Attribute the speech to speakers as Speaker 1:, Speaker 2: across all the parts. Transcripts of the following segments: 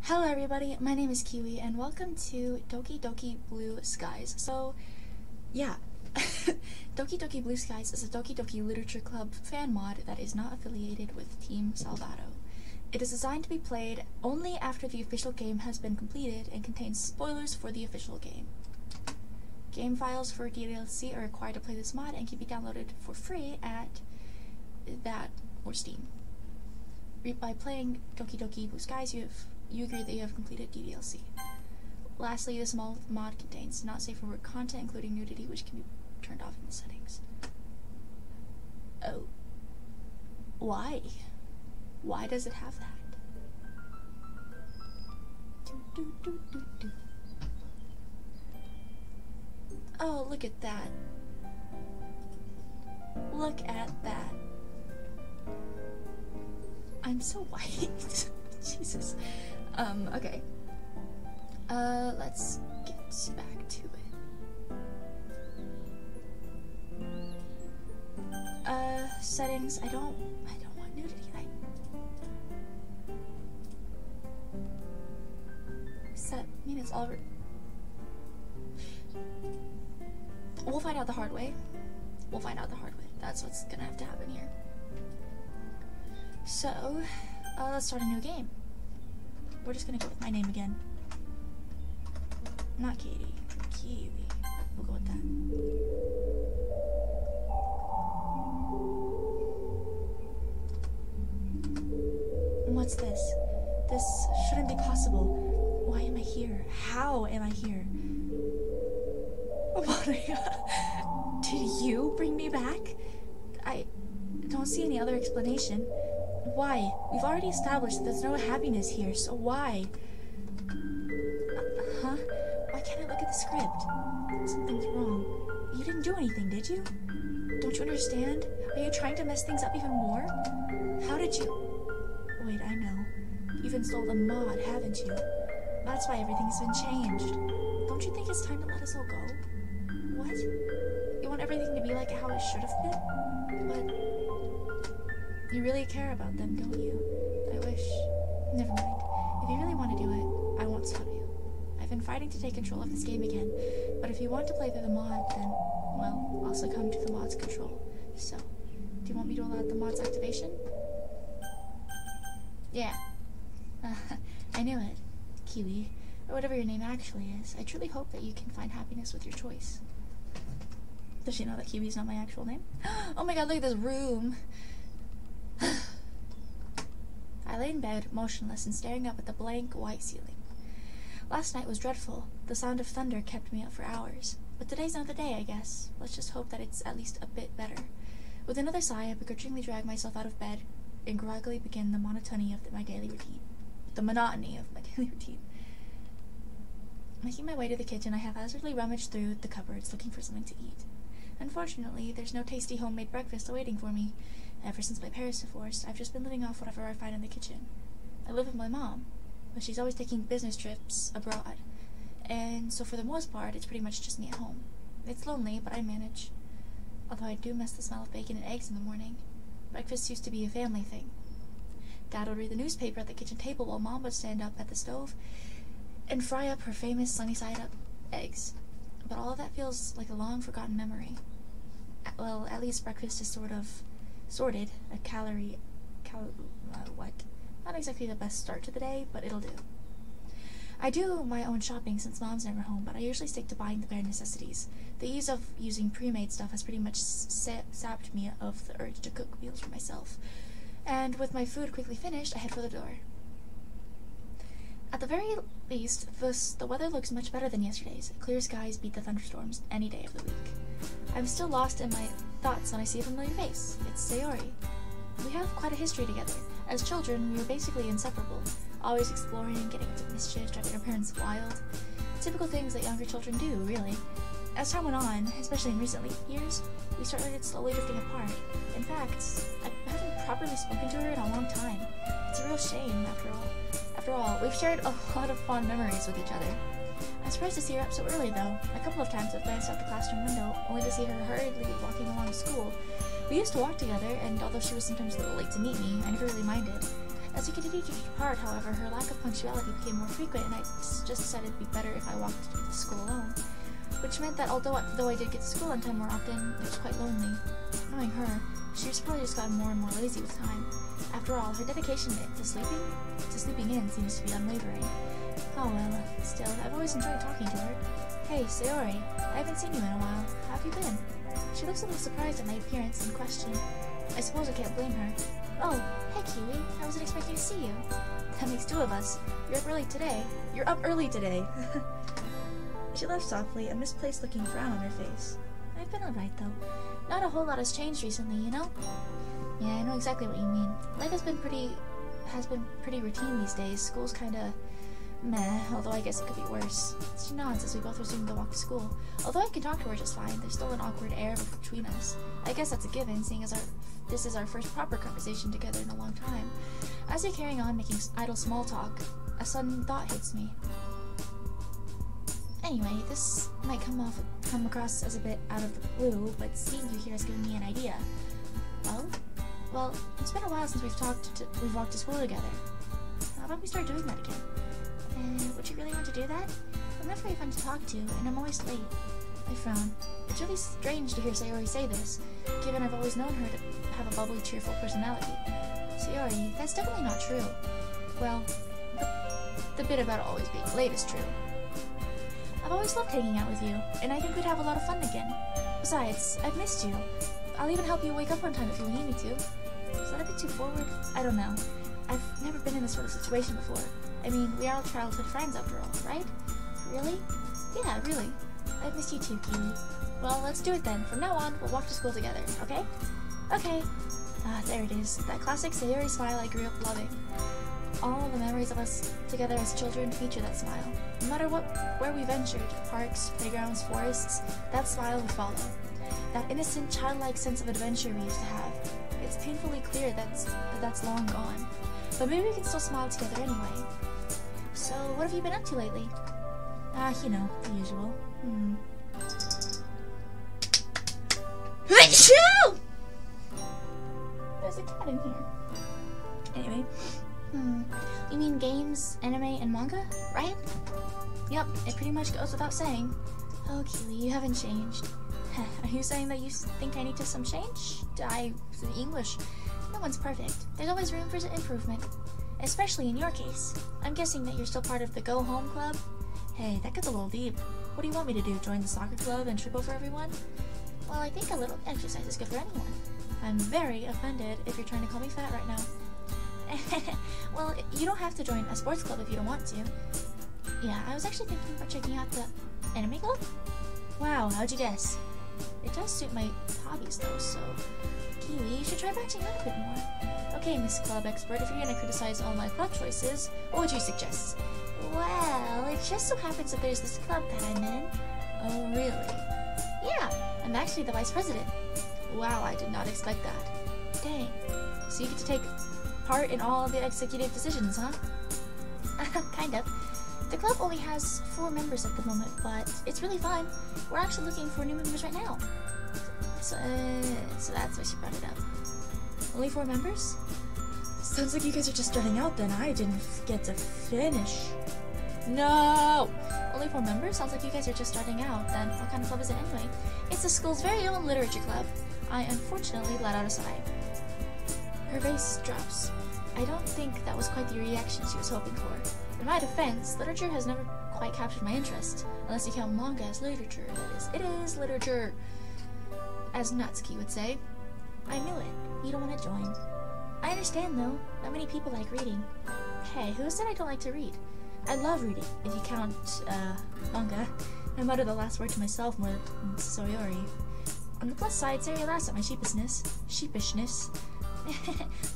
Speaker 1: Hello everybody, my name is Kiwi and welcome to Doki Doki Blue Skies. So, yeah, Doki Doki Blue Skies is a Doki Doki Literature Club fan mod that is not affiliated with Team Salvato. It is designed to be played only after the official game has been completed and contains spoilers for the official game. Game files for DLC are required to play this mod and can be downloaded for free at that or Steam. By playing Doki Doki Blue Skies, you agree that you have completed DLC. Lastly, this mod contains not safe for work content, including nudity, which can be turned off in the settings. Oh. Why? Why does it have that? Oh, look at that. Look at that. I'm so white. Jesus. Okay. Let's get back to it. Settings. I don't want nudity. I mean, it's all. We'll find out the hard way. We'll find out the hard way. That's what's gonna have to happen here. So, let's start a new game. We're just gonna go with my name again. Not Katie. Kiwi. We'll go with that. What's this? This shouldn't be possible. Why am I here? How am I here? Monika, did you bring me back? I don't see any other explanation. Why? We've already established that there's no happiness here, so why? Huh? Why can't I look at the script? Something's wrong. You didn't do anything, did you? Don't you understand? Are you trying to mess things up even more? How did you? Wait, I know. You've installed a mod, haven't you? That's why everything's been changed. Don't you think it's time to let us all go? What? You want everything to be like how it should have been? But you really care about them, don't you? I wish. Never mind. If you really want to do it, I won't stop you. I've been fighting to take control of this game again, but if you want to play through the mod, then, well, I'll succumb to the mod's control. So, do you want me to allow the mod's activation? Yeah. I knew it. Kiwi, or whatever your name actually is. I truly hope that you can find happiness with your choice. Does she know that Kiwi's not my actual name? Oh my god, look at this room! I lay in bed, motionless and staring up at the blank, white ceiling. Last night was dreadful. The sound of thunder kept me up for hours. But today's another day, I guess. Let's just hope that it's at least a bit better. With another sigh, I begrudgingly drag myself out of bed and groggily begin the monotony of my daily routine. The monotony of my daily routine. Making my way to the kitchen, I haphazardly rummage through the cupboards looking for something to eat. Unfortunately, there's no tasty homemade breakfast awaiting for me. Ever since my parents divorced, I've just been living off whatever I find in the kitchen. I live with my mom, but she's always taking business trips abroad, and so for the most part, it's pretty much just me at home. It's lonely, but I manage. Although I do miss the smell of bacon and eggs in the morning. Breakfast used to be a family thing. Dad would read the newspaper at the kitchen table while Mom would stand up at the stove and fry up her famous sunny-side-up eggs. But all of that feels like a long-forgotten memory. Well, at least breakfast is sort of sorted. What? Not exactly the best start to the day, but it'll do. I do my own shopping since Mom's never home, but I usually stick to buying the bare necessities. The ease of using pre-made stuff has pretty much sapped me of the urge to cook meals for myself. And with my food quickly finished, I head for the door. At the very least, the weather looks much better than yesterday's. Clear skies beat the thunderstorms any day of the week. I'm still lost in my thoughts when I see a familiar face. It's Sayori. We have quite a history together. As children, we were basically inseparable, always exploring, getting into mischief, driving our parents wild. Typical things that younger children do, really. As time went on, especially in recent years, we started slowly drifting apart. In fact, I haven't properly spoken to her in a long time. It's a real shame, after all. After all, we've shared a lot of fond memories with each other. I'm surprised to see her up so early, though. A couple of times I've glanced out the classroom window, only to see her hurriedly walking along to school. We used to walk together, and although she was sometimes a little late to meet me, I never really minded. As we continued to depart, however, her lack of punctuality became more frequent, and I just decided it'd be better if I walked to school alone. Which meant that although I did get to school on time more often, it was quite lonely. Knowing her, she's probably just gotten more and more lazy with time. After all, her dedication to sleeping in seems to be unwavering. Oh well, still, I've always enjoyed talking to her. Hey, Sayori, I haven't seen you in a while. How have you been? She looks a little surprised at my appearance and question. I suppose I can't blame her. Oh, hey Kiwi, I wasn't expecting to see you. That makes two of us. You're up early today. You're up early today. She laughed softly, a misplaced looking frown on her face. I've been alright though. Not a whole lot has changed recently, you know? Yeah, I know exactly what you mean. Life has been pretty routine these days. School's kinda meh, although I guess it could be worse. She nods as we both resume the walk to school. Although I can talk to her just fine, there's still an awkward air between us. I guess that's a given, seeing as this is our first proper conversation together in a long time. As we carry on making idle small talk, a sudden thought hits me. Anyway, this might come across as a bit out of the blue, but seeing you here has given me an idea. Oh? Well, it's been a while since we've walked to school together. How about we start doing that again? Would you really want to do that? I'm not very fun to talk to, and I'm always late. I frown. It's really strange to hear Sayori say this, given I've always known her to have a bubbly, cheerful personality. Sayori, that's definitely not true. Well, the bit about always being late is true. I've always loved hanging out with you, and I think we'd have a lot of fun again. Besides, I've missed you. I'll even help you wake up on time if you need me to. Is that a bit too forward? I don't know. I've never been in this sort of situation before. I mean, we are all childhood friends after all, right? Really? Yeah, really. I've missed you too, Kiwi. Well, let's do it then. From now on, we'll walk to school together, okay? Okay. Ah, there it is. That classic Sayori smile I grew up loving. All the memories of us together as children feature that smile. No matter where we ventured, parks, playgrounds, forests, that smile would follow. That innocent, childlike sense of adventure we used to have. It's painfully clear that's long gone. But maybe we can still smile together anyway. So, what have you been up to lately? You know, the usual. Achoo! There's a cat in here. Anyway. You mean games, anime, and manga, right? Yep, it pretty much goes without saying. Oh, Keely, you haven't changed. Are you saying that you think I need some change? English. No one's perfect. There's always room for improvement. Especially in your case. I'm guessing that you're still part of the Go Home Club? Hey, that gets a little deep. What do you want me to do, join the soccer club and trip over everyone? Well, I think a little exercise is good for anyone. I'm very offended if you're trying to call me fat right now. Well, you don't have to join a sports club if you don't want to. Yeah, I was actually thinking about checking out the anime club. Wow, how'd you guess? It does suit my hobbies though, so... Kiwi, you should try branching out a bit more. Okay, Miss Club Expert, if you're gonna criticize all my club choices, what would you suggest? Well, it just so happens that there's this club that I'm in. Oh, really? Yeah, I'm actually the vice president. Wow, I did not expect that. Dang. So you get to take part in all the executive decisions, huh? Kind of. The club only has 4 members at the moment, but it's really fun. We're actually looking for new members right now. So that's why she brought it up. Only 4 members? Sounds like you guys are just starting out then. I didn't get to finish. No! Only 4 members? Sounds like you guys are just starting out. Then what kind of club is it anyway? It's the school's very own literature club. I unfortunately let out a sigh. Her face drops. I don't think that was quite the reaction she was hoping for. In my defense, literature has never quite captured my interest, unless you count manga as literature, that is. It is literature, as Natsuki would say. I knew it. You don't want to join. I understand, though. Not many people like reading. Hey, who said I don't like to read? I love reading, if you count, manga. I mutter the last word to myself more than Sayori. On the plus side, Sayori laughs at my sheepishness.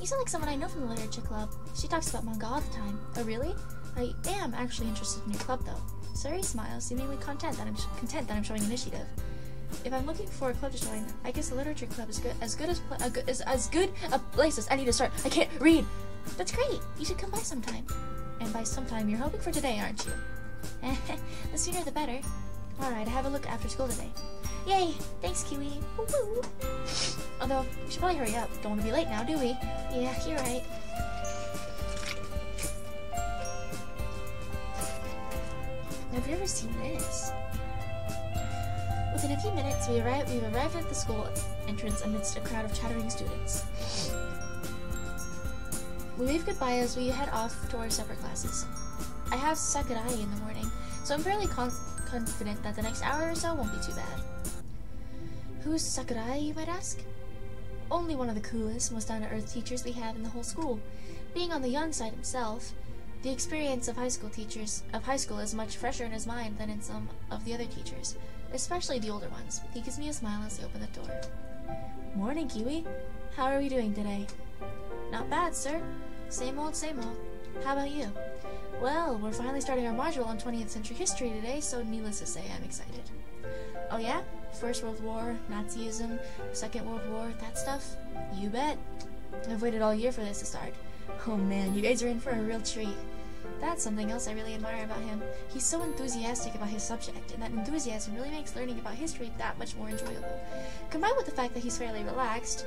Speaker 1: You sound like someone I know from the literature club. She talks about manga all the time. Oh, really? I am actually interested in your club, though. Sayori smiles, seemingly content that I'm showing initiative. If I'm looking for a club to join, I guess the literature club is as good a place as any to start. I can't read. That's great. You should come by sometime. And by sometime, you're hoping for today, aren't you? The sooner the better. Alright, I have a look after school today. Yay! Thanks, Kiwi. Woo-woo. Although, we should probably hurry up. Don't want to be late now, do we? Yeah, you're right. I've never seen this. Within a few minutes, we've arrived at the school entrance amidst a crowd of chattering students. We wave goodbye as we head off to our separate classes. I have Sakurai in the morning, so I'm fairly confident that the next hour or so won't be too bad. Who's Sakurai, you might ask? Only one of the coolest, most down-to-earth teachers we have in the whole school. Being on the young side himself, the experience of high school is much fresher in his mind than in some of the other teachers, especially the older ones. He gives me a smile as I open the door. Morning, Kiwi. How are we doing today? Not bad, sir. Same old, same old. How about you? Well, we're finally starting our module on 20th century history today, so needless to say, I'm excited. Oh yeah? First World War, Nazism, Second World War, that stuff? You bet. I've waited all year for this to start. Oh man, you guys are in for a real treat. That's something else I really admire about him. He's so enthusiastic about his subject, and that enthusiasm really makes learning about history that much more enjoyable. Combined with the fact that he's fairly relaxed,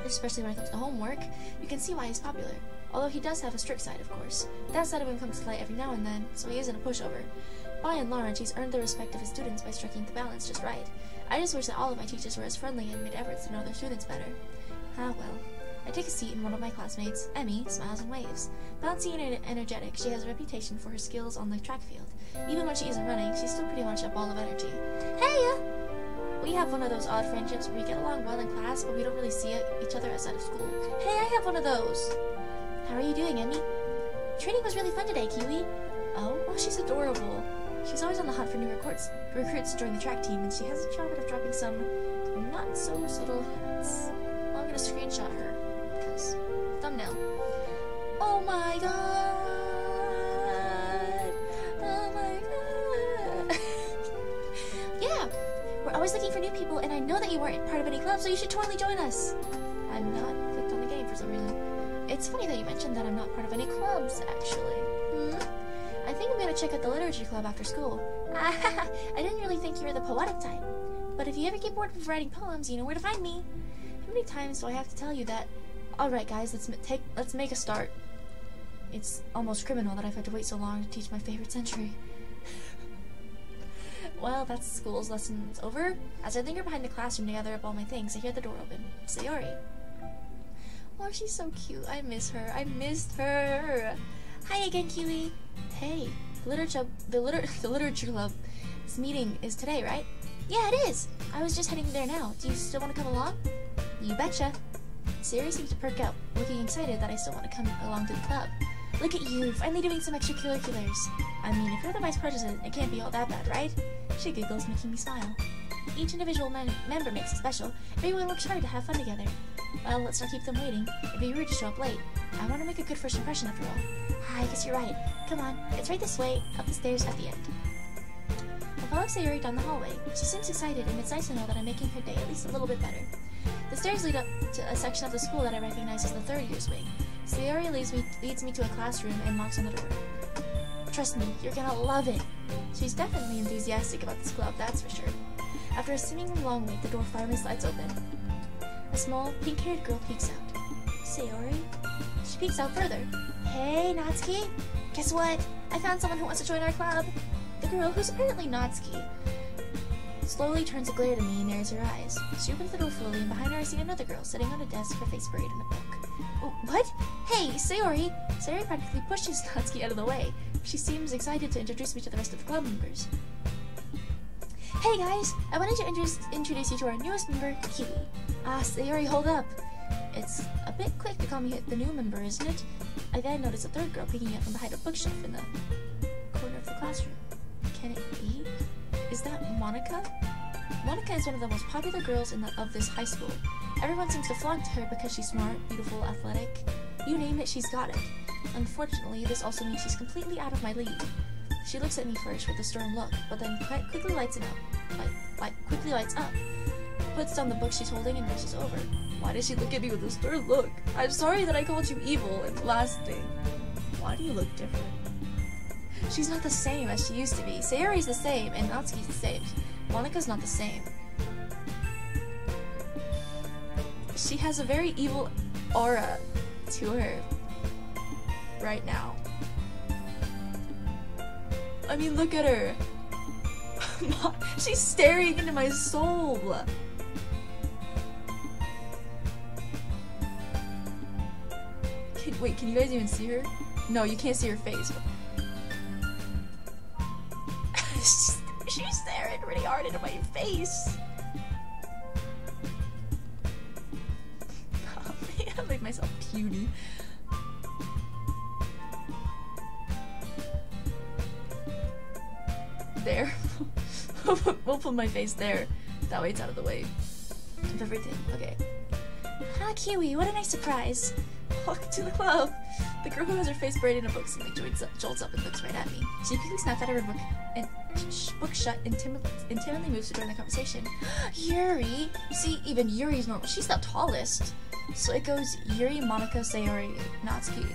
Speaker 1: especially when it comes to homework, you can see why he's popular. Although he does have a strict side, of course. That side of him comes to light every now and then, so he isn't a pushover. By and large, he's earned the respect of his students by striking the balance just right. I just wish that all of my teachers were as friendly and made efforts to know their students better. Ah well. I take a seat, and one of my classmates, Emmy, smiles and waves. Bouncy and energetic, she has a reputation for her skills on the track field. Even when she isn't running, she's still pretty much a ball of energy. Hey! We have one of those odd friendships where we get along well in class, but we don't really see each other outside of school. Hey, I have one of those! How are you doing, Emmy? Training was really fun today, Kiwi. Oh, she's adorable. She's always on the hunt for new recruits to join the track team, and she has a habit of dropping some not-so-subtle hints. Well, I'm gonna screenshot her. Thumbnail. Oh my god! Oh my god! Yeah! We're always looking for new people, and I know that you weren't part of any club, so you should totally join us! I'm not clicked on the game for some reason. It's funny that you mentioned that I'm not part of any clubs, actually. I think I'm gonna check out the literature club after school. I didn't really think you were the poetic type. But if you ever get bored of writing poems, you know where to find me. How many times do I have to tell you that? Alright guys, let's make a start. It's almost criminal that I've had to wait so long to teach my favorite century. Well, that's school's lessons over. As I linger behind the classroom to gather up all my things, I hear the door open. Sayori. Oh, she's so cute. I miss her. I missed her. Hi again, Kiwi. Hey, the literature club. This meeting is today, right? Yeah, it is. I was just heading there now. Do you still want to come along? You betcha. Sayori seems to perk up, looking excited that I still want to come along to the club. Look at you, finally doing some extracurriculars. I mean, if you're the vice president, it can't be all that bad, right? She giggles, making me smile. Each individual member makes it special. Everyone works hard to have fun together. Well, let's not keep them waiting. It'd be rude to show up late. I want to make a good first impression after all. I guess you're right. Come on, it's right this way, up the stairs at the end. I follow Sayori down the hallway. She seems excited, and it's nice to know that I'm making her day at least a little bit better. The stairs lead up to a section of the school that I recognize as the third year's wing. Sayori leads me to a classroom and knocks on the door. Trust me, you're gonna love it. She's definitely enthusiastic about this club, that's for sure. After a seemingly long wait, the door finally slides open. A small, pink-haired girl peeks out. Sayori? She peeks out further. Hey, Natsuki! Guess what? I found someone who wants to join our club. The girl, who's apparently Natsuki, slowly turns a glare to me and narrows her eyes. She opens the door fully, and behind her I see another girl sitting on a desk, her face buried in a book. Oh, what? Hey, Sayori! Sayori practically pushes Natsuki out of the way. She seems excited to introduce me to the rest of the club members. Hey guys! I wanted to introduce you to our newest member, Kiwi. Sayori, hold up! It's a bit quick to call me the new member, isn't it? I then notice a third girl peeking out from behind a bookshelf in the corner of the classroom. Can it be? Is that Monika? Monika is one of the most popular girls of this high school. Everyone seems to flock to her because she's smart, beautiful, athletic. You name it, she's got it. Unfortunately, this also means she's completely out of my league. She looks at me first with a stern look, but then quickly lights up. Puts down the book she's holding and rushes over. Why does she look at me with a stern look? I'm sorry that I called you evil, and last thing, why do you look different? She's not the same as she used to be. Sayori's the same, and Natsuki's the same. Monika's not the same. She has a very evil aura to her right now. I mean, look at her. She's staring into my soul. Wait, can you guys even see her? No, you can't see her face. She's staring really hard into my face. I make myself puny. There. We'll put my face there. That way it's out of the way of everything. Okay. Ah, Kiwi, what a nice surprise. Welcome to the club. The girl who has her face buried in a book suddenly jolts up and looks right at me. She quickly snaps out of her book and book shut and timidly moves to join the conversation. Yuri! See, even Yuri's normal. She's the tallest. So it goes Yuri, Monika, Sayori, Natsuki.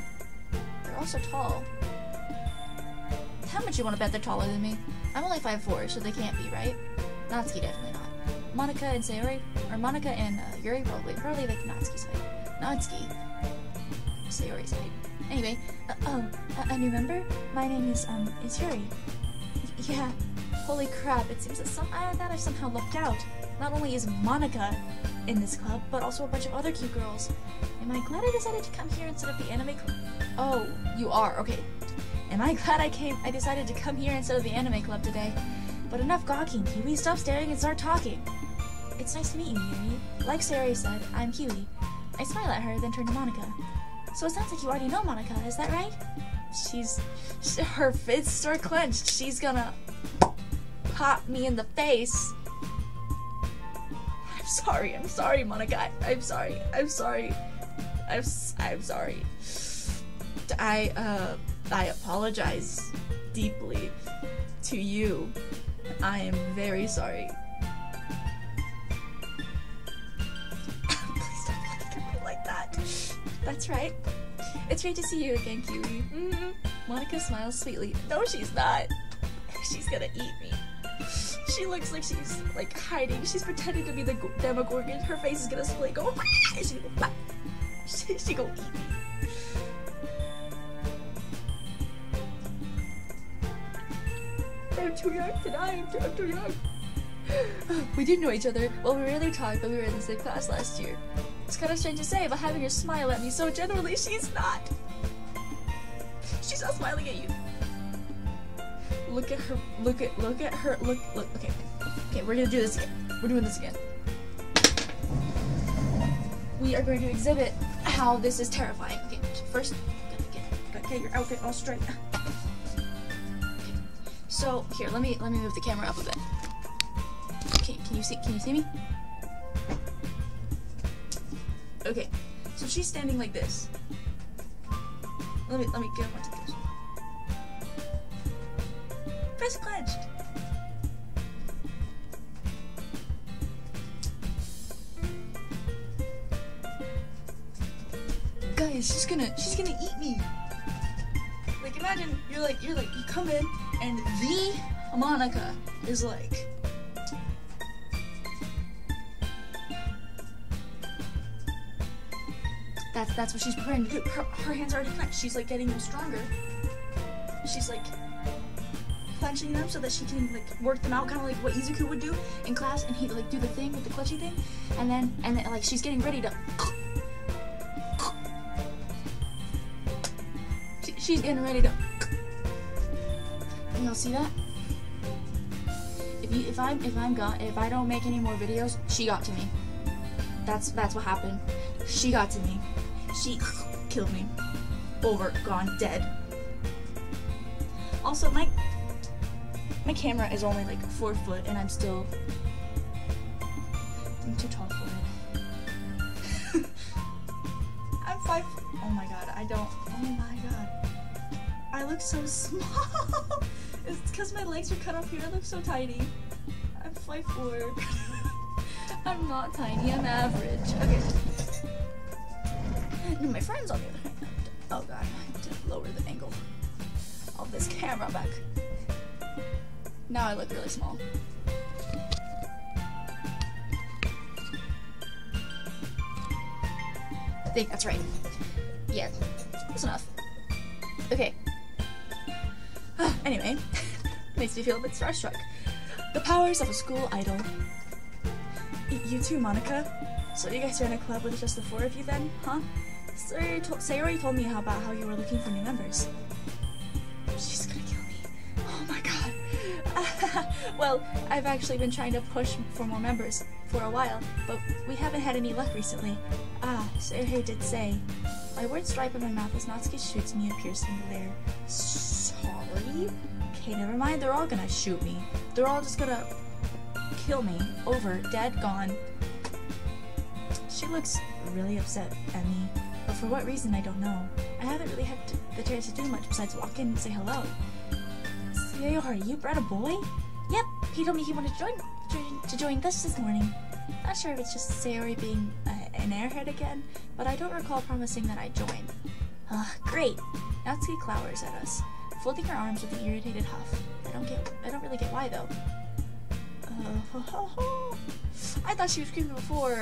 Speaker 1: They're all so tall. How much you want to bet they're taller than me? I'm only 5'4", so they can't be, right? Natsuki definitely not. Monika and Sayori, or Monika and Yuri probably like Natsuki's height. Natsuki. Sayori's height. Anyway, a new member? My name is Yuri. Yeah. Holy crap, it seems that I've somehow lucked out. Not only is Monika in this club, but also a bunch of other cute girls. Am I glad I decided to come here instead of the anime club? Oh, you are, okay. Am I glad I decided to come here instead of the anime club today. But enough gawking, Kiwi. Stop staring and start talking. It's nice to meet you, Yuri. Like Sayori said, I'm Kiwi. I smile at her, then turn to Monika. So it sounds like you already know Monika, is that right? Her fists are clenched. She's gonna pop me in the face. I'm sorry, Monika. I'm sorry. I apologize deeply to you. I am very sorry. Please don't look at me like that. That's right. It's great to see you again, Kiwi. Monika smiles sweetly. No, she's not. She's gonna eat me. She looks like she's like hiding. She's pretending to be the Demogorgon. Her face is gonna split. Go. She gonna eat me. I'm too young to die. I'm too young. We did know each other. Well, we rarely talked, but we were in the same class last year. It's kind of strange to say, but having her smile at me so genuinely, she's not. She's not smiling at you. Look at her. Look at her. Look. Okay. Okay, we're gonna do this again. We're doing this again. We are going to exhibit how this is terrifying. Okay, first, gotta get your outfit all straight. So here, let me move the camera up a bit. Okay, can you see me? Okay, so she's standing like this. Let me get on to this. Fist clenched. Guys, she's gonna eat me. Like imagine you come in and the Monika is like that's what she's preparing to do. Her hands are already clenched. She's like getting them stronger. She's like clenching them so that she can like work them out, kind of like what Izuku would do in class, and he'd like do the thing with the clutchy thing, and then like she's getting ready to. She's getting ready to. Y'all see that? If I don't make any more videos, she got to me. That's what happened. She got to me. She killed me. Over, gone, dead. Also, my camera is only like 4 foot, and I'm too tall for it. I'm 5. Oh my god, oh my god. I look so small. It's because my legs are cut off here. I look so tiny. I'm 5'4". I'm not tiny. I'm average. Okay. And my friends on the other hand. Oh god, I have to lower the angle of this camera back. Now I look really small. I think that's right. Yeah, that's enough. Okay. Anyway, Makes me feel a bit starstruck. The powers of a school idol. You too, Monika? So you guys are in a club with just the 4 of you then, huh? Sayori told me about how you were looking for new members. She's gonna kill me. Oh my god. Well, I've actually been trying to push for more members for a while, but we haven't had any luck recently. Sayori did say. My words dry up in my mouth as Natsuki shoots me a piercing glare. Sorry? Okay, never mind, they're all gonna shoot me. They're all just gonna kill me. Over. Dead. Gone. She looks really upset at me, but for what reason I don't know. I haven't really had the chance to do much besides walk in and say hello. Sayori, you bred a boy? Yep, he told me he wanted to join this morning. Not sure if it's just Sayori being an airhead again, but I don't recall promising that I'd join. Great. Natsuki glowers at us, folding her arms with an irritated huff. I don't really get why though. I thought she was creepy before.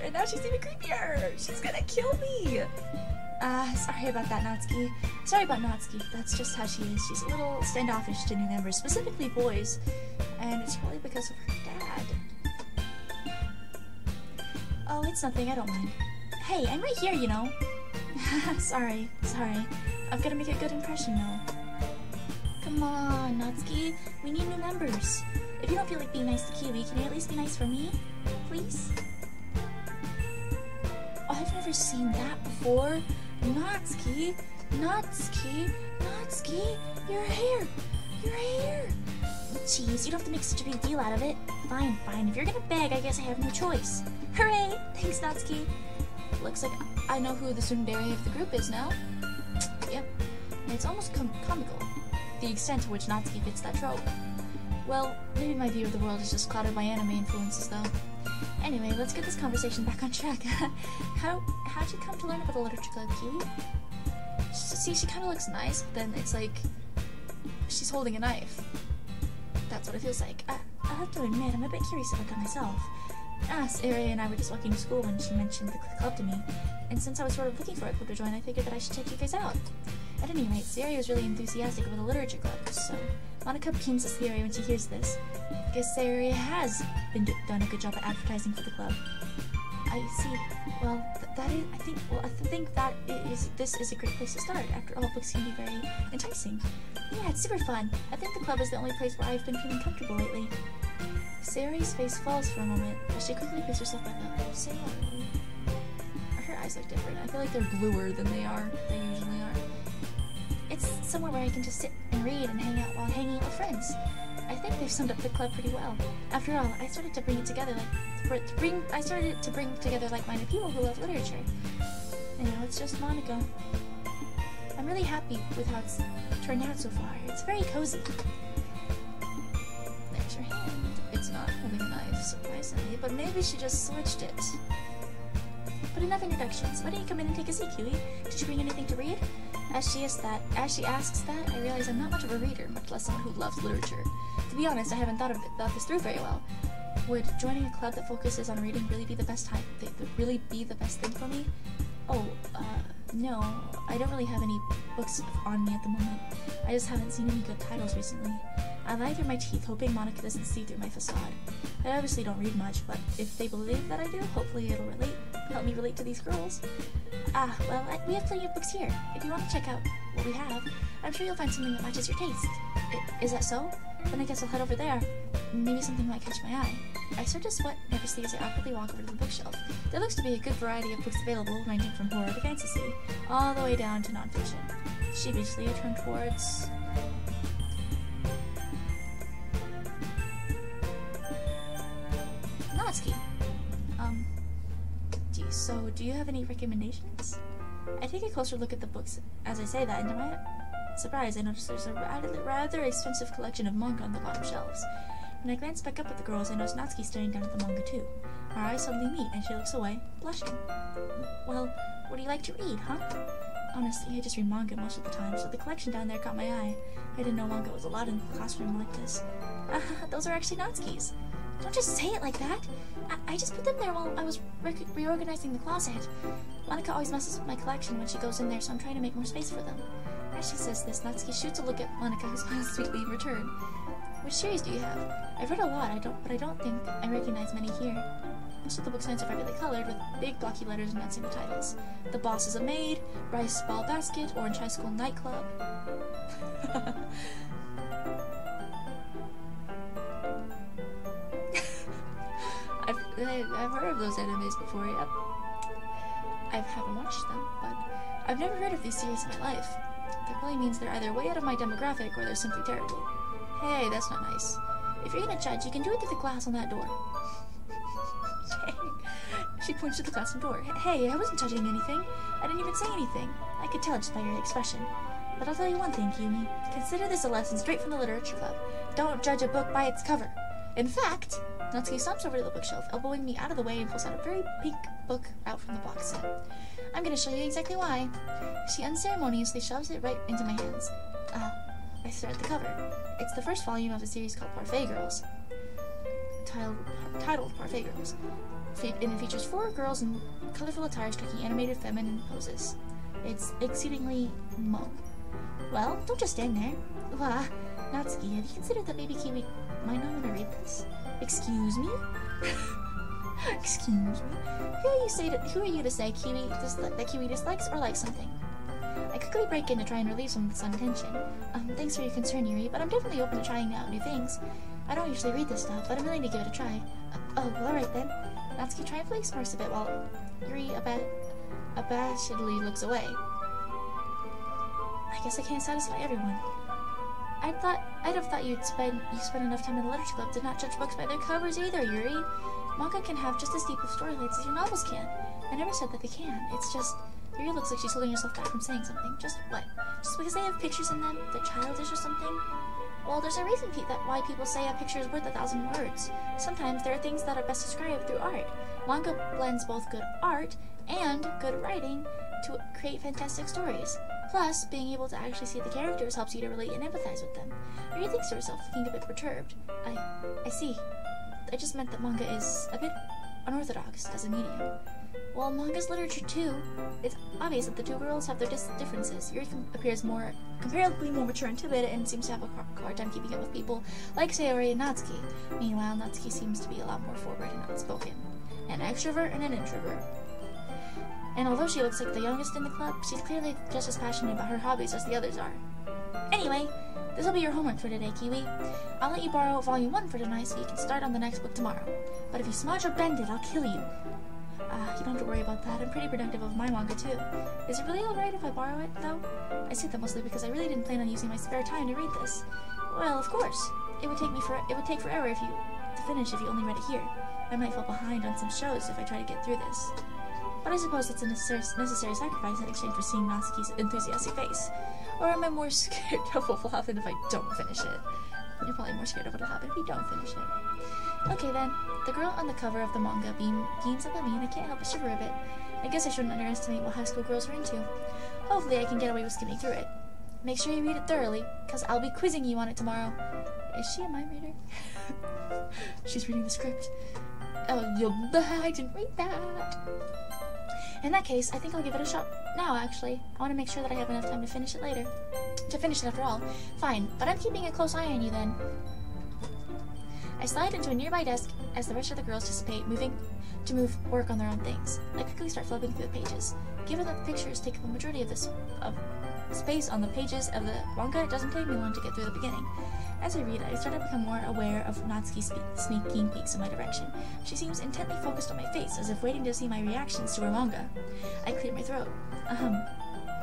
Speaker 1: And now she's even creepier. She's gonna kill me. Sorry about that, Natsuki. Sorry about Natsuki. That's just how she is. She's a little standoffish to new members, specifically boys, and it's probably because of her dad. Oh, it's nothing. I don't mind. Hey, I'm right here, you know. Sorry. I've got to make a good impression, though. Come on, Natsuki. We need new members. If you don't feel like being nice to Kiwi, can you at least be nice for me? Please? Oh, I've never seen that before. Natsuki, you're here. Jeez, you don't have to make such a big deal out of it. Fine. If you're gonna beg, I guess I have no choice. Hooray! Thanks, Natsuki. Looks like I know who the tsundere of the group is now. Yep. And it's almost comical, the extent to which Natsuki fits that trope. Well, maybe my view of the world is just clouded by anime influences, though. Anyway, let's get this conversation back on track. How'd you come to learn about the literature club, Kiwi? See, she kind of looks nice, but then it's like she's holding a knife. That's what it feels like. I have to admit, I'm a bit curious about that myself. Sayori and I were just walking to school when she mentioned the club to me, and since I was sort of looking for a club to join, I figured that I should check you guys out. At any rate, Sayori was really enthusiastic about the literature club, so Monika beams at Sayori when she hears this. I guess Sayori has done a good job at advertising for the club. I see. Well, I think this is a great place to start. After all, books can be very enticing. Yeah, it's super fun. I think the club is the only place where I've been feeling comfortable lately. Sayori's face falls for a moment, but she quickly picks herself back up. Sayori. Her eyes look different. I feel like they're bluer than they usually are. It's somewhere where I can just sit and read and hang out while hanging out with friends. I think they've summed up the club pretty well. After all, I started to bring together like-minded people who love literature. You know, it's just Monika. I'm really happy with how it's turned out so far. It's very cozy. There's her hand. It's not holding a knife, surprisingly, but maybe she just switched it. But enough introductions. Why don't you come in and take a seat, Kiwi? Did you bring anything to read? As she asks that, I realize I'm not much of a reader, much less someone who loves literature. To be honest, I haven't thought this through very well. Would joining a club that focuses on reading really be the best thing for me? Oh, no. I don't really have any books on me at the moment. I just haven't seen any good titles recently. I lie through my teeth, hoping Monika doesn't see through my facade. I obviously don't read much, but if they believe that I do, hopefully it'll help me relate to these girls. Well, we have plenty of books here. If you want to check out what we have, I'm sure you'll find something that matches your taste. Is that so? Then I guess I'll head over there. Maybe something might catch my eye. I start to sweat nervously as I awkwardly walk over to the bookshelf. There looks to be a good variety of books available, ranging from horror to fantasy, all the way down to nonfiction. Sheepishly, I turn towards... Natsuki. So, do you have any recommendations? I take a closer look at the books as I say that, and to my surprise, I notice there's a rather extensive collection of manga on the bottom shelves. When I glance back up at the girls, I notice Natsuki staring down at the manga too. Our eyes suddenly meet, and she looks away, blushing. Well, what do you like to read, huh? Honestly, I just read manga most of the time, so the collection down there caught my eye. I didn't know manga was allowed in a classroom like this. Those are actually Natsuki's. Don't just say it like that. I just put them there while I was reorganizing the closet. Monika always messes with my collection when she goes in there, so I'm trying to make more space for them. As she says this, Natsuki shoots a look at Monika, who smiles sweetly in return. Which series do you have? I've read a lot, but I don't think I recognize many here. Most of the book signs are brightly colored, with big blocky letters announcing the titles. The Boss is a Maid, Rice Ball Basket, Orange High School Nightclub. I've heard of those animes before, yep. I haven't watched them, but I've never heard of these series in my life. That probably means they're either way out of my demographic or they're simply terrible. Hey, that's not nice. If you're gonna judge, you can do it through the glass on that door. She points to the glass door. Hey, I wasn't judging anything. I didn't even say anything. I could tell just by your expression. But I'll tell you one thing, Kiwi. Consider this a lesson straight from the literature club. Don't judge a book by its cover. In fact, Natsuki stomps over to the bookshelf, elbowing me out of the way and pulls out a very pink book out from the box set. I'm going to show you exactly why. She unceremoniously shoves it right into my hands. I stare at the cover. It's the first volume of a series called Parfait Girls. Titled Parfait Girls. And it features 4 girls in colorful attire striking animated feminine poses. It's exceedingly mo. Well, don't just stand there. Natsuki, have you considered that maybe Kiwi might not want to read this? Excuse me? Excuse me? Who are you to say that Kiwi dislikes or likes something? I quickly break in to try and relieve some of this tension. Thanks for your concern, Yuri, but I'm definitely open to trying out new things. I don't usually read this stuff, but I'm willing to give it a try. Well, alright then. Natsuki triumphantly smirks a bit while Yuri abashedly looks away. I guess I can't satisfy everyone. I'd have thought you spend enough time in the literature club to not judge books by their covers either, Yuri. Manga can have just as deep of storylines as your novels can. I never said that they can. It's just Yuri looks like she's holding herself back from saying something. Just what? Just because they have pictures in them? They're childish or something? Well, there's a reason why people say a picture is worth 1,000 words. Sometimes there are things that are best described through art. Manga blends both good art and good writing to create fantastic stories. Plus, being able to actually see the characters helps you to relate and empathize with them. Yuri thinks to herself, looking a bit perturbed. I see. I just meant that manga is a bit unorthodox as a medium. Well, manga's literature too. It's obvious that the two girls have their differences. Yuri appears comparably more mature and timid and seems to have a hard time keeping up with people like Sayori and Natsuki. Meanwhile, Natsuki seems to be a lot more forward and outspoken. An extrovert and an introvert. And although she looks like the youngest in the club, she's clearly just as passionate about her hobbies as the others are. Anyway, this will be your homework for today, Kiwi. I'll let you borrow Volume 1 for tonight so you can start on the next book tomorrow. But if you smudge or bend it, I'll kill you. You don't have to worry about that. I'm pretty productive of my manga, too. Is it really alright if I borrow it, though? I say that mostly because I really didn't plan on using my spare time to read this. Well, of course. It would take forever to finish if you only read it here. I might fall behind on some shows if I try to get through this. But I suppose it's a necessary sacrifice in exchange for seeing Natsuki's enthusiastic face. Or am I more scared of what will happen if I don't finish it? You're probably more scared of what will happen if you don't finish it. Okay then, the girl on the cover of the manga beams up at me and I can't help but shiver a bit. I guess I shouldn't underestimate what high school girls are into. Hopefully I can get away with skimming through it. Make sure you read it thoroughly, because I'll be quizzing you on it tomorrow. Is she a mind reader? She's reading the script. Oh, I didn't read that. In that case, I think I'll give it a shot now, actually. I want to make sure that I have enough time to finish it later. To finish it after all. Fine, but I'm keeping a close eye on you then. I slide into a nearby desk as the rest of the girls dissipate, to move work on their own things. I quickly start flipping through the pages. Given that the pictures take up a majority of this space on the pages of the manga, it doesn't take me long to get through the beginning. As I read, I start to become more aware of Natsuki sneaking peeks in my direction. She seems intently focused on my face, as if waiting to see my reactions to her manga. I clear my throat.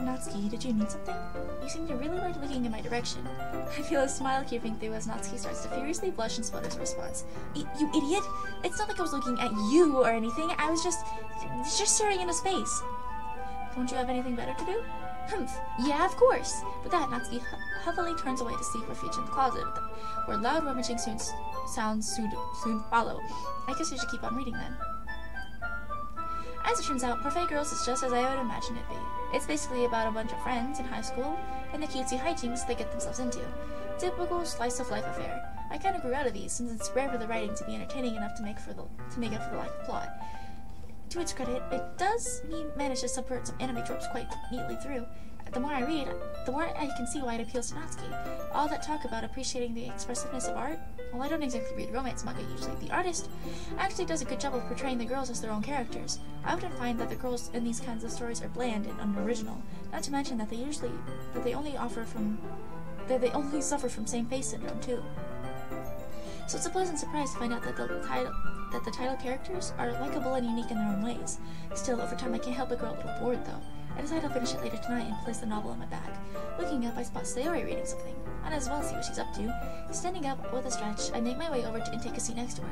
Speaker 1: Natsuki, did you need something? You seem to really like looking in my direction. I feel a smile creeping through as Natsuki starts to furiously blush and sputters a response. You idiot! It's not like I was looking at you or anything. I was just staring into space. Don't you have anything better to do? Humph. Yeah, of course. With that, Natsuki heavily turns away to seek refuge in the closet, where loud rummaging sounds soon follow. I guess I should keep on reading then. As it turns out, Parfait Girls is just as I would imagine it be. It's basically about a bunch of friends in high school and the cutesy hijinks they get themselves into. Typical slice of life affair. I kind of grew out of these, since it's rare for the writing to be entertaining enough to make up for the lack of plot. To its credit, it does manage to subvert some anime tropes quite neatly through. the more I read, the more I can see why it appeals to Natsuki. All that talk about appreciating the expressiveness of art. Well, I don't exactly read romance manga usually. The artist actually does a good job of portraying the girls as their own characters. I often find that the girls in these kinds of stories are bland and unoriginal. Not to mention that they only suffer from same face syndrome too. So it's a pleasant surprise to find out that the title characters are likable and unique in their own ways. Still, over time I can't help but grow a little bored though. I decide I'll finish it later tonight and place the novel in my bag. Looking up, I spot Sayori reading something. Might as well see what she's up to. Standing up with a stretch, I make my way over and take a seat next to her.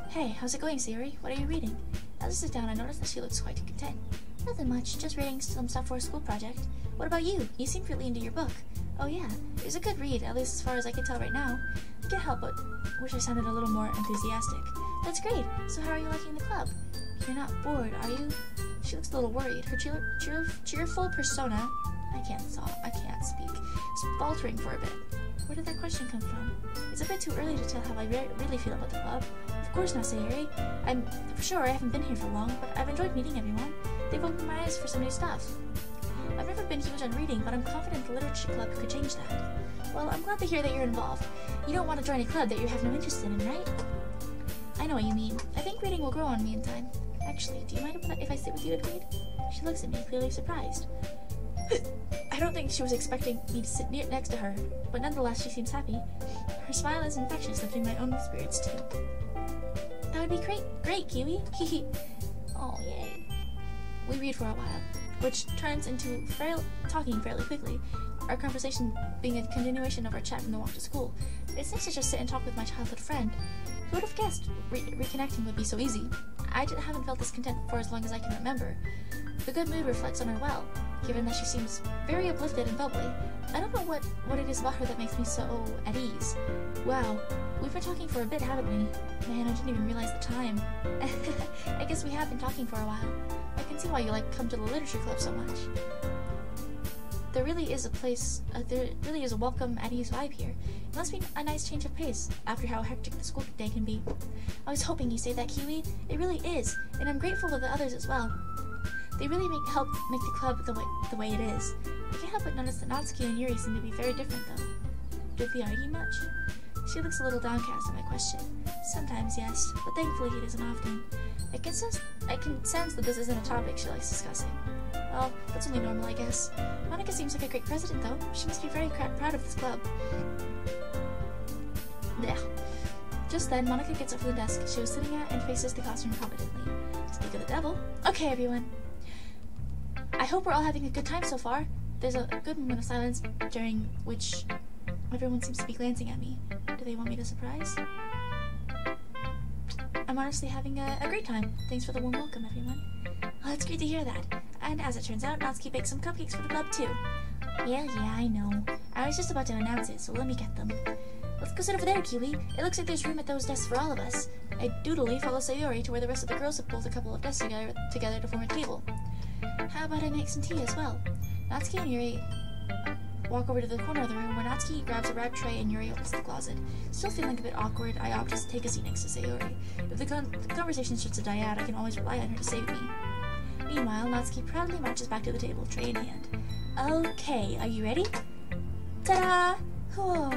Speaker 1: Hey, how's it going, Sayori? What are you reading? As I sit down, I notice that she looks quite content. Nothing much, just reading some stuff for a school project. What about you? You seem really into your book. Oh yeah, it was a good read, at least as far as I can tell right now. I can't help but wish I sounded a little more enthusiastic. That's great. So how are you liking the club? You're not bored, are you? She looks a little worried. Her cheerful persona, I can't speak, is faltering for a bit. Where did that question come from? It's a bit too early to tell how I really feel about the club. Of course not, Sayori. I'm sure I haven't been here for long, but I've enjoyed meeting everyone. They've opened my eyes for some new stuff. I've never been huge on reading, but I'm confident the literature club could change that. Well, I'm glad to hear that you're involved. You don't want to join a club that you have no interest in, right? I know what you mean. I think reading will grow on me in time. Actually, do you mind if I sit with you and read? She looks at me, clearly surprised. I don't think she was expecting me to sit next to her, but nonetheless she seems happy. Her smile is infectious, lifting my own spirits too. That would be great, Kiwi. Hehe. Oh, yay. We read for a while, which turns into talking fairly quickly, our conversation being a continuation of our chat from the walk to school. It's nice to just sit and talk with my childhood friend. Who would have guessed reconnecting would be so easy? I haven't felt this content for as long as I can remember. The good mood reflects on her well, given that she seems very uplifted and bubbly. I don't know what it is about her that makes me so at ease. Wow, we've been talking for a bit, haven't we? Man, I didn't even realize the time. I guess we have been talking for a while. I can see why you come to the literature club so much. There really is a welcome, at ease vibe here. It must be a nice change of pace after how hectic the school day can be. I was hoping you'd say that, Kiwi. It really is, and I'm grateful to the others as well. They really help make the club the way it is. I can't help but notice that Natsuki and Yuri seem to be very different, though. Did they argue much? She looks a little downcast at my question. Sometimes, yes, but thankfully it isn't often. I can sense that this isn't a topic she likes discussing. Well, that's only normal, I guess. Monika seems like a great president, though. She must be very proud of this club. Blech. Just then, Monika gets up from the desk she was sitting at and faces the classroom confidently. Speak of the devil. Okay, everyone. I hope we're all having a good time so far. There's a good moment of silence, during which everyone seems to be glancing at me. Do they want me to surprise? I'm honestly having a great time. Thanks for the warm welcome, everyone. Well, it's great to hear that. And as it turns out, Natsuki baked some cupcakes for the club, too. Yeah, I know. I was just about to announce it, so let me get them. Let's go sit over there, Kiwi. It looks like there's room at those desks for all of us. I doodly follow Sayori to where the rest of the girls have pulled a couple of desks together to form a table. How about I make some tea as well? Natsuki and Yuri walk over to the corner of the room where Natsuki grabs a rag tray and Yuri opens the closet. Still feeling a bit awkward, I opt to take a seat next to Sayori. If the conversation starts to die out, I can always rely on her to save me. Meanwhile, Natsuki proudly marches back to the table, tray in hand. Okay, are you ready? Ta-da! Whoa!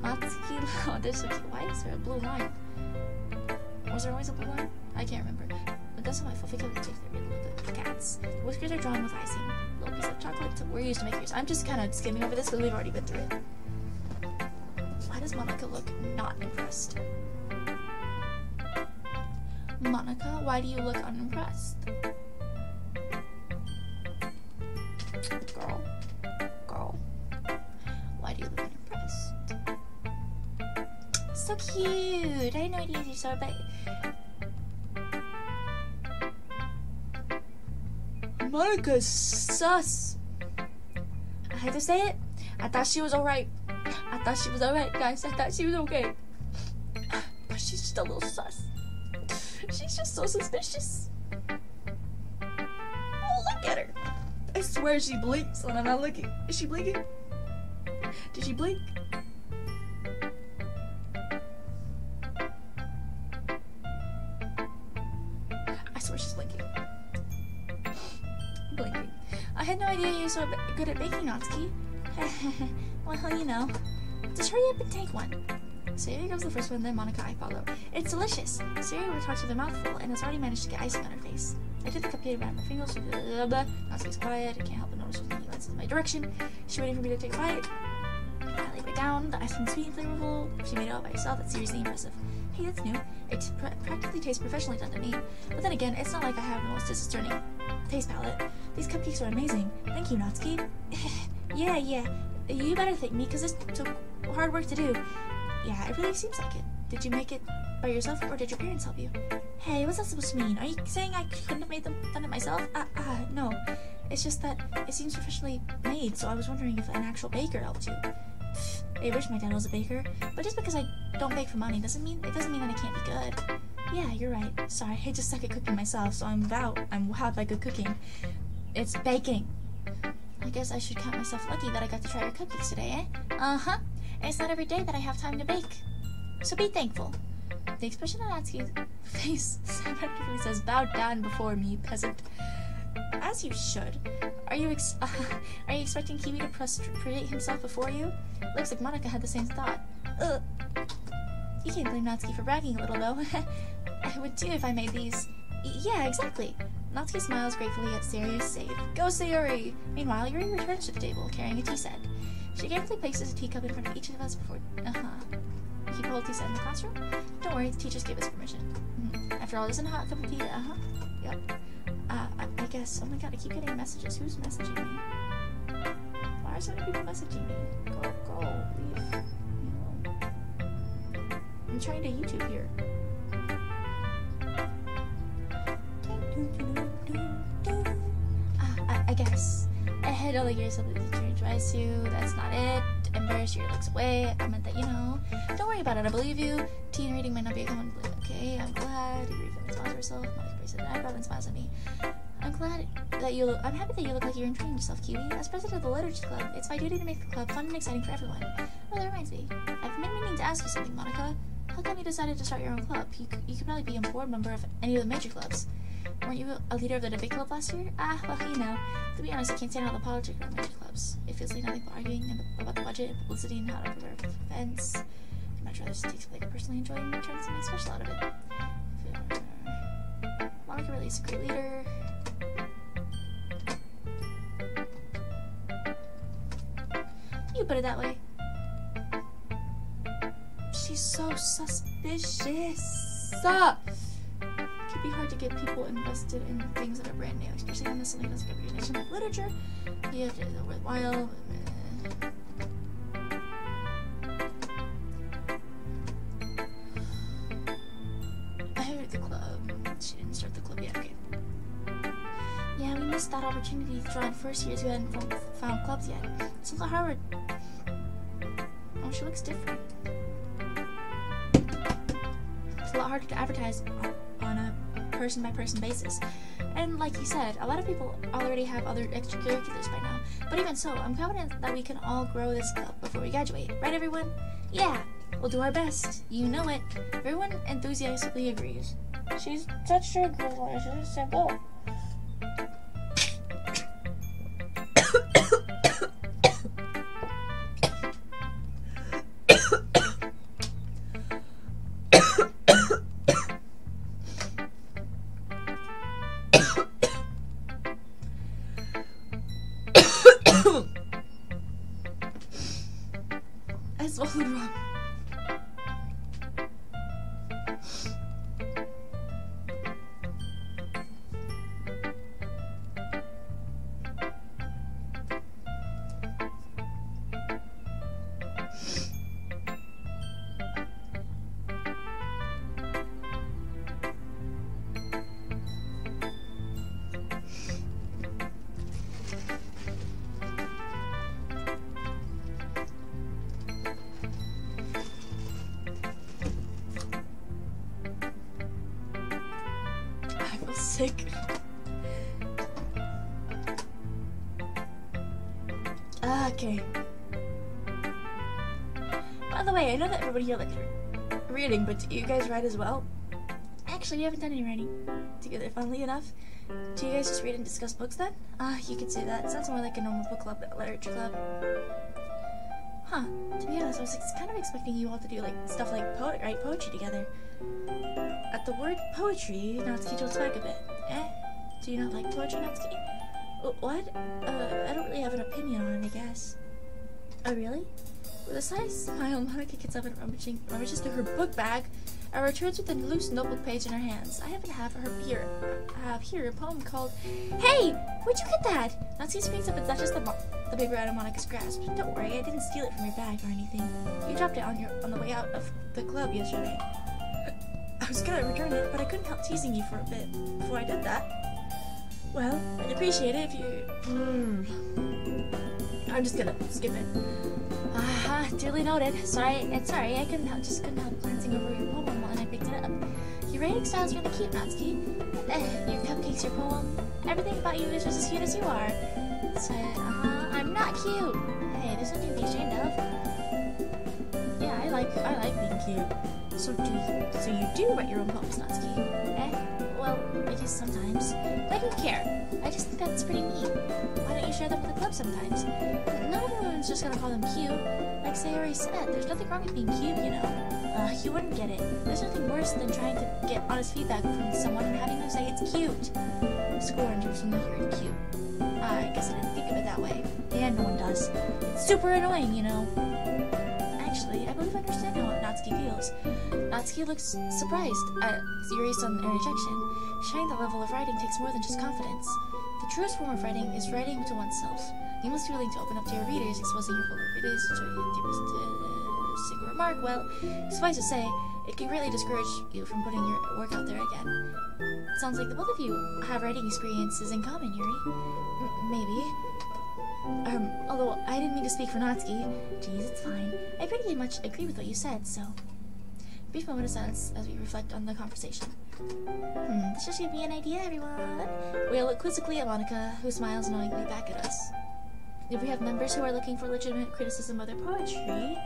Speaker 1: Natsuki, oh, they're so cute. Why is there a blue line? Was there always a blue line? I can't remember. But that's my fluffy cupcakes. They're really good. Cats. The whiskers are drawn with icing. Little piece of chocolate. We're used to makers. I'm just kind of skimming over this because we've already been through it. Why does Monika look not impressed? Monika, why do you look unimpressed? Girl. Why do you look unimpressed? So cute! I had no idea you saw, but Monika's sus. I had to say it. I thought she was alright. Guys. I thought she was okay. But she's just a little sus. She's just so suspicious. Oh, look at her. I swear she blinks when I'm not looking. Is she blinking? Did she blink? I swear she's blinking. I had no idea you were so good at baking, Natsuki. Well, you know. Just hurry up and take one. Sayori goes the first one, then Monika I follow. It's delicious. Sayori talks with a mouthful and has already managed to get icing on her face. I did the cupcake around my fingers. Natsuki's quiet. I can't help but notice when he glances in my direction. She's waiting for me to take a bite. I lay back down. The ice cream sweet and flavorful. She made it all by herself. That's seriously impressive. Hey, that's new. It practically tastes professionally done to me. But then again, it's not like I have the most discerning taste palette. These cupcakes are amazing. Thank you, Natsuki. Yeah. You better thank me, because this took hard work to do. Yeah, it really seems like it. Did you make it by yourself, or did your parents help you? Hey, what's that supposed to mean? Are you saying I couldn't have done it myself? No. It's just that it seems professionally made, so I was wondering if an actual baker helped you. I wish my dad was a baker, but just because I don't bake for money doesn't mean that I can't be good. Yeah, you're right. Sorry, I just suck at cooking myself, so I'm wowed by good cooking. It's baking. I guess I should count myself lucky that I got to try your cupcakes today, eh? Uh-huh. And it's not every day that I have time to bake. So be thankful. The expression on Natsuki's face practically says, bow down before me, peasant. As you should. Are you expecting Kiwi to prostrate himself before you? Looks like Monika had the same thought. You can't blame Natsuki for bragging a little, though. I would too if I made these. Yeah, exactly. Natsuki smiles gratefully at Sayori's save. Go, Sayori! Meanwhile, Yuri returns to the table, carrying a tea set. She carefully places a teacup in front of each of us before... Keep a whole tea set in the classroom? Don't worry, the teachers gave us permission. After all, isn't a hot cup of tea? Yep. I guess... Oh my god, I keep getting messages. Who's messaging me? Why are so many people messaging me? Go, leave me alone. I'm trying to YouTube here. I guess. I had all the years of the teacher advise you. That's not it. Embarrass your looks away. I meant that, you know. Don't worry about it. I believe you. Tea and reading might not be a common belief. Okay, I'm glad. You really smiles herself. Monika raises an eyebrow and smiles at me. I'm happy that you look like you're enjoying yourself, Kiwi. As president of the Literature Club, it's my duty to make the club fun and exciting for everyone. Oh, that reminds me. I've been meaning to ask you something, Monika. How come you decided to start your own club? You could probably be a board member of any of the major clubs. Weren't you a leader of the debate club last year? Well, you know. To be honest, I can't stand all the politics around major clubs. It feels like nothing but arguing about the budget and publicity and how to prepare for events. I'd much rather just take something I personally enjoy and turn something special out of it. Monika really is a great leader. You put it that way. She's so suspicious. It can be hard to get people invested in things that are brand new, especially when this something doesn't get recognition like literature. You have to do it worthwhile. I heard the club. She didn't start the club yet. Okay. Yeah, we missed that opportunity to draw in first years who hadn't found clubs yet. It's a lot harder. Oh, she looks different. It's a lot harder to advertise on a person-by-person basis. And like you said, a lot of people already have other extracurriculars by now. But even so, I'm confident that we can all grow this club before we graduate. Right, everyone? Yeah, we'll do our best. You know it. Everyone enthusiastically agrees. She's such a girl. She's simple. I swallowed wrong. Sick. Okay. By the way, I know that everybody here likes reading, but do you guys write as well? Actually, we haven't done any writing together, funnily enough. Do you guys just read and discuss books then? You could say that. It sounds more like a normal book club, literature club. Huh. To be honest, I was kind of expecting you all to do like stuff like write poetry together. At the word poetry, Natsuki jolts back a bit. Do you not like poetry, Natsuki? What? I don't really have an opinion on it, I guess. Oh, really? With a slight smile, Monika gets up and rummages through her book bag and returns with a loose notebook page in her hands. I happen to have here a poem called Hey! Where'd you get that? Natsuki springs up and snatches the paper out of Monika's grasp. Don't worry, I didn't steal it from your bag or anything. You dropped it on the way out of the club yesterday. I was gonna return it, but I couldn't help teasing you for a bit before I did that. Well, I'd appreciate it if you... I'm just gonna skip it. Duly noted. Sorry, I couldn't help glancing over your poem when I picked it up. Your writing style's really cute, Natsuki. Your cupcakes, your poem, everything about you is just as cute as you are. So, I'm not cute. Hey, there's nothing to be ashamed of. Yeah, I like being cute. So you do write your own poems, Natsuki? Well, I guess sometimes. But I don't care. I just think that's pretty neat. Why don't you share them with the club sometimes? Not everyone's just gonna call them cute. Like SAYORI said, there's nothing wrong with being cute, you know. You wouldn't get it. There's nothing worse than trying to get honest feedback from someone and having them say it's cute. Scorned from the hearing cute. I guess I didn't think of it that way. And no one does. It's super annoying, you know. Actually, I believe I understand how Natsuki feels. Natsuki looks surprised at SAYORI's sudden interjection. Sharing that level of writing takes more than just confidence. The truest form of writing is writing to oneself. You must be willing to open up to your readers, exposing your vulnerabilities to a single remark. Well, suffice to say, it can greatly discourage you from putting your work out there again. It sounds like the both of you have writing experiences in common, Yuri. Maybe. Although I didn't mean to speak for Natsuki. Geez, it's fine. I pretty much agree with what you said, so... Brief moment of silence as we reflect on the conversation. This should give me an idea, everyone. We all look quizzically at Monika, who smiles knowingly back at us. If we have members who are looking for legitimate criticism of their poetry,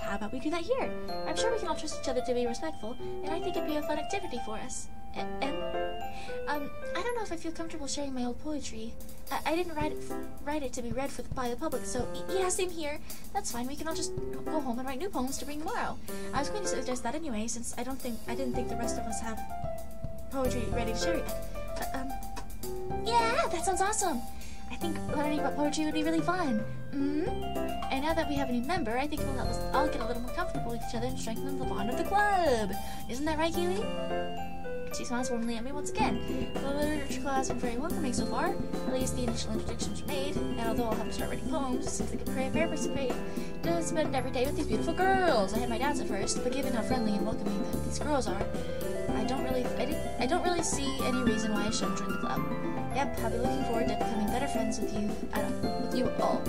Speaker 1: how about we do that here? I'm sure we can all trust each other to be respectful, and I think it'd be a fun activity for us. I don't know if I feel comfortable sharing my old poetry. I didn't write it to be read by the public, so yeah, same here. That's fine. We can all just go home and write new poems to bring tomorrow. I was going to suggest that anyway, since I didn't think the rest of us have poetry ready to share yet. Yeah, that sounds awesome. I think learning about poetry would be really fun. And now that we have a new member, I think it will help us all get a little more comfortable with each other and strengthen the bond of the club. Isn't that right, Keely? She smiles warmly at me once again. The literature class has been very welcoming so far. At least the initial introductions were made, and although I'll have to start writing poems, it seems like a fair participate to spend every day with these beautiful girls. I had my doubts at first, but given how friendly and welcoming these girls are, I don't really see any reason why I shouldn't join the club. Yep, I'll be looking forward to becoming better friends with you all.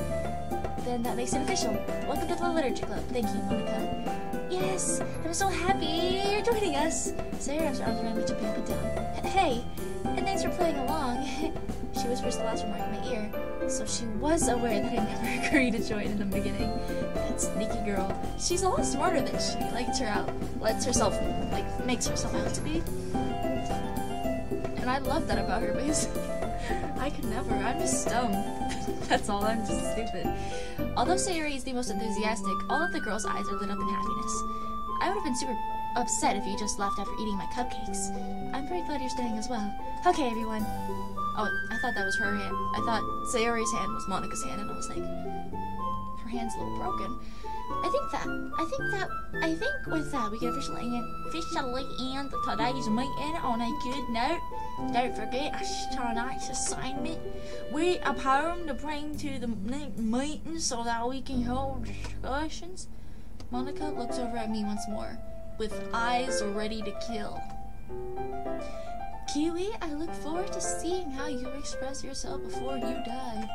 Speaker 1: Then that makes it official. Welcome to the literature club. Thank you, Monika. Yes, I'm so happy you're joining us. Sarah wraps her arms around me, jumping up and down. Hey, and thanks for playing along. She whispers the last remark in my ear, so she was aware that I never agreed to join in the beginning. That sneaky girl. She's a lot smarter than she makes herself out to be. And I love that about her, because I could never. I'm just dumb. That's all. I'm just stupid. Although Sayori is the most enthusiastic, all of the girls' eyes are lit up in happiness. I would have been super upset if you just left after eating my cupcakes. I'm very glad you're staying as well. Okay, everyone. Oh, I thought that was her hand. I thought Sayori's hand was Monika's hand, and I was like, her hand's a little broken. I think with that we can officially end today's meeting on a good note. Don't forget tonight's assignment. Read a poem to bring to the meeting so that we can hold discussions. Monika looks over at me once more, with eyes ready to kill. Kiwi, I look forward to seeing how you express yourself before you die.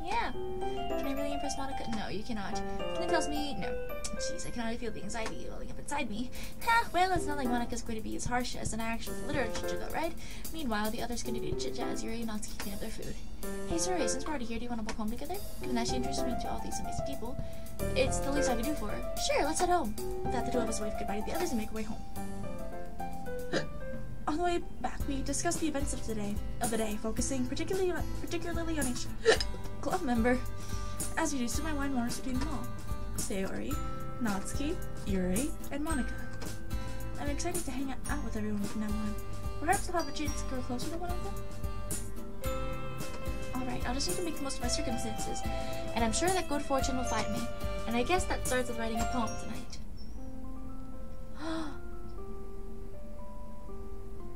Speaker 1: Yeah. Can I really impress Monika? No, you cannot. Something tells me no. Jeez, I can already feel the anxiety welling up inside me. Well, it's not like Monika's going to be as harsh as an actual literature teacher, though, right? Meanwhile, the others continue to chit-chat as Yuri and Natsuki clean up their food. Hey, sorry, since we're already here, do you want to walk home together? Given that she introduced me to all these amazing people, it's the least I can do for her. Sure, let's head home. With that, the two of us wave goodbye to the others and make our way home. On the way back, we discussed the events of the day, focusing particularly on each club member. As we do, so my wine wars between them all. Sayori, Natsuki, Yuri, and Monika. I'm excited to hang out with everyone from now on. Perhaps I'll have a chance to grow closer to one of them. Alright, I'll just need to make the most of my circumstances, and I'm sure that good fortune will find me. And I guess that starts with writing a poem tonight.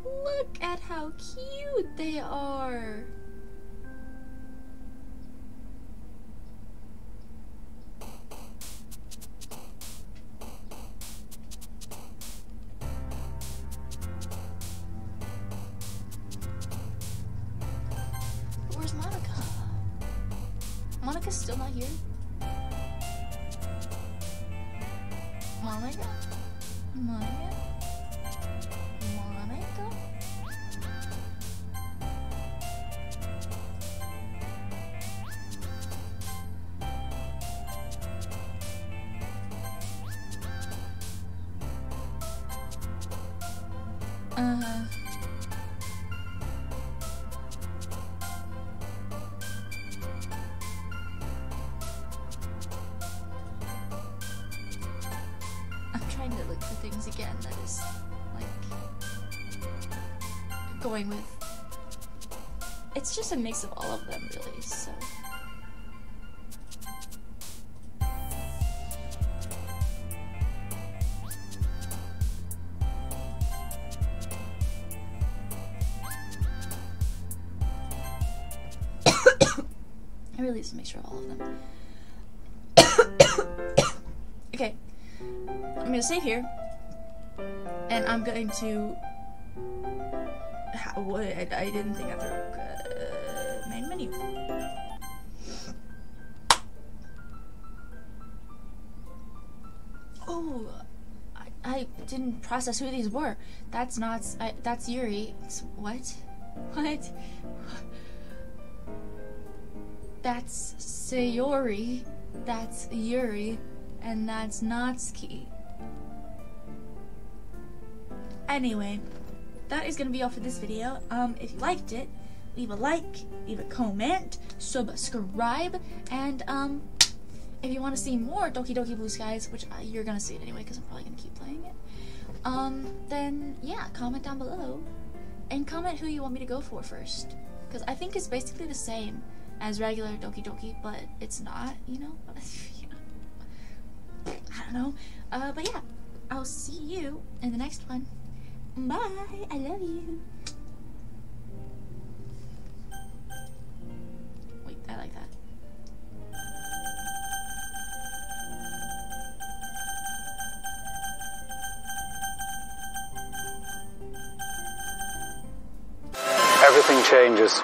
Speaker 1: Look at how cute they are! Where's Monika? Monika's still not here? Monika? Monika? Monika? I'm trying to look for things again that is, like, going with... It's just a mix of all of them, really, so... I really need to make sure of all of them. Okay, I'm gonna save here, and I'm going to. I didn't think of the main menu. Oh, I didn't process who these were. That's not. That's Yuri. What? What? That's Sayori, that's Yuri, and that's Natsuki. Anyway, that is gonna be all for this video. If you liked it, leave a like, leave a comment, subscribe, and if you want to see more Doki Doki Blue Skies, which you're gonna see it anyway because I'm probably gonna keep playing it, then yeah, comment down below, and comment who you want me to go for first, because I think it's basically the same as regular Doki Doki, but it's not, you know? I don't know. But yeah, I'll see you in the next one. Bye! I love you! Wait, I like that.
Speaker 2: Everything changes.